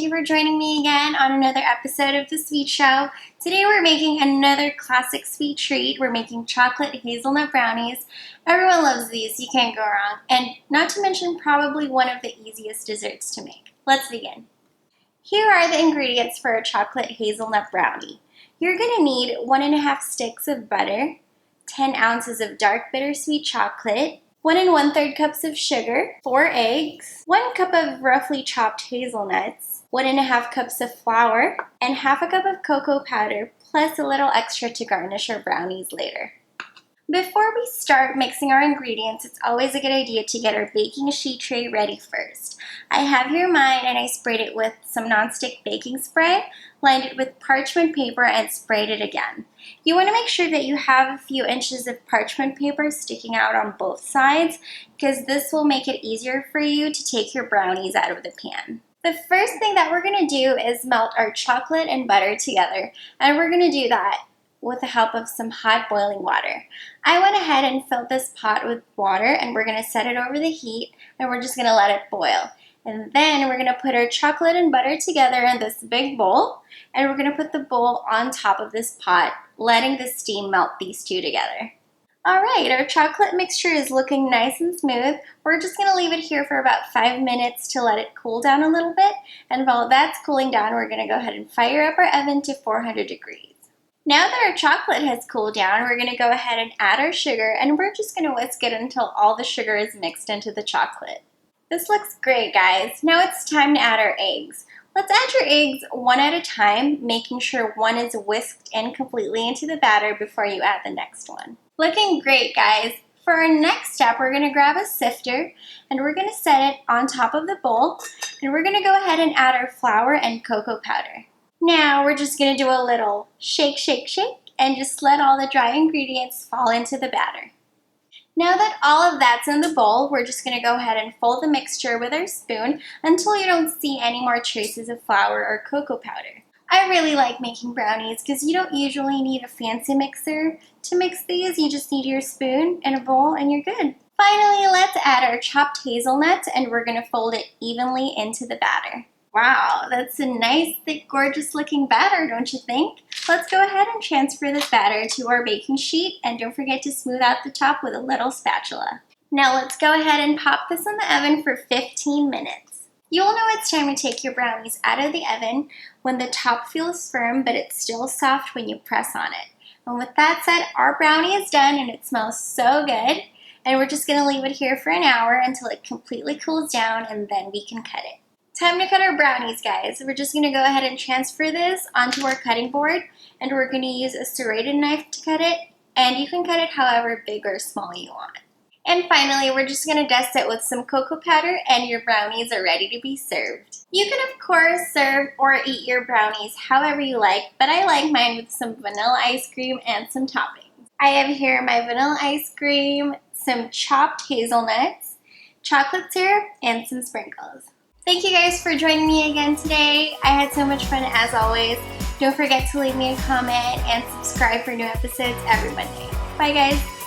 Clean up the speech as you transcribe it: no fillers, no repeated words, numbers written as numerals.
you for joining me again on another episode of The Sweet Show. Today we're making another classic sweet treat. We're making chocolate hazelnut brownies. Everyone loves these, you can't go wrong. And not to mention probably one of the easiest desserts to make. Let's begin. Here are the ingredients for a chocolate hazelnut brownie. You're going to need 1.5 sticks of butter, 10 ounces of dark bittersweet chocolate, 1 1/3 cups of sugar, 4 eggs, 1 cup of roughly chopped hazelnuts, 1.5 cups of flour, and half a cup of cocoa powder, plus a little extra to garnish our brownies later. Before we start mixing our ingredients, it's always a good idea to get our baking sheet tray ready first. I have here mine and I sprayed it with some nonstick baking spray, lined it with parchment paper, and sprayed it again. You want to make sure that you have a few inches of parchment paper sticking out on both sides because this will make it easier for you to take your brownies out of the pan. The first thing that we're going to do is melt our chocolate and butter together, and we're going to do that with the help of some hot boiling water. I went ahead and filled this pot with water and we're going to set it over the heat and we're just going to let it boil. And then we're going to put our chocolate and butter together in this big bowl and we're going to put the bowl on top of this pot, letting the steam melt these two together. Alright, our chocolate mixture is looking nice and smooth. We're just going to leave it here for about 5 minutes to let it cool down a little bit. And while that's cooling down, we're going to go ahead and fire up our oven to 400 degrees. Now that our chocolate has cooled down, we're going to go ahead and add our sugar, and we're just going to whisk it until all the sugar is mixed into the chocolate. This looks great, guys. Now it's time to add our eggs. Let's add your eggs one at a time, making sure one is whisked in completely into the batter before you add the next one. Looking great, guys. For our next step, we're going to grab a sifter, and we're going to set it on top of the bowl, and we're going to go ahead and add our flour and cocoa powder. Now we're just going to do a little shake, shake, shake, and just let all the dry ingredients fall into the batter. Now that all of that's in the bowl, we're just going to go ahead and fold the mixture with our spoon until you don't see any more traces of flour or cocoa powder. I really like making brownies because you don't usually need a fancy mixer to mix these. You just need your spoon and a bowl and you're good. Finally, let's add our chopped hazelnuts and we're going to fold it evenly into the batter. Wow, that's a nice, thick, gorgeous looking batter, don't you think? Let's go ahead and transfer this batter to our baking sheet and don't forget to smooth out the top with a little spatula. Now let's go ahead and pop this in the oven for 15 minutes. You'll know it's time to take your brownies out of the oven when the top feels firm but it's still soft when you press on it. And with that said, our brownie is done and it smells so good. And we're just going to leave it here for an hour until it completely cools down and then we can cut it. Time to cut our brownies, guys. We're just going to go ahead and transfer this onto our cutting board and we're going to use a serrated knife to cut it, and you can cut it however big or small you want. And finally, we're just going to dust it with some cocoa powder and your brownies are ready to be served. You can of course serve or eat your brownies however you like, but I like mine with some vanilla ice cream and some toppings. I have here my vanilla ice cream, some chopped hazelnuts, chocolate syrup, and some sprinkles. Thank you guys for joining me again today. I had so much fun as always. Don't forget to leave me a comment and subscribe for new episodes every Monday. Bye guys.